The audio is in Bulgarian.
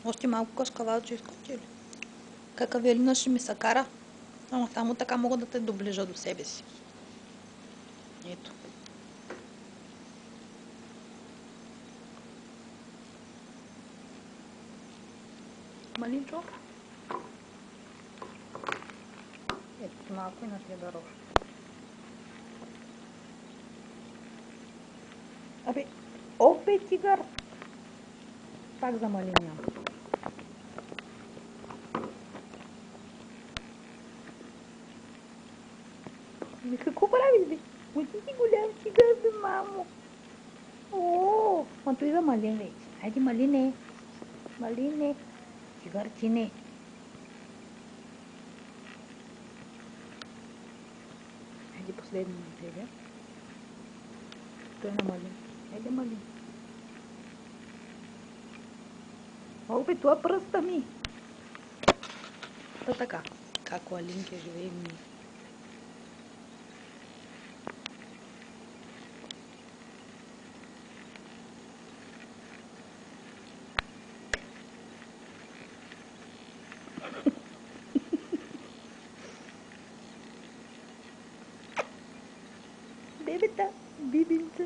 Още малко каскавалче искате ли? Как Авелина ще ми се кара? Ама само така мога да те доближа до себе си. Ето. Малинчо. Ето малко и на тебе рож. Абе, опе тигър! Пак за малиня. Какво правиш, бе? Ой, ти голям тигър, бе, мамо. О, ма той за малин вече. Хайде, малине. Малине. Тигърчине. Хайде, последно на тебе. Той на малин. Хайде, малин. О, бе, това пръста ми. Та така. Како Алинке живее ми. Бебета, бибинца.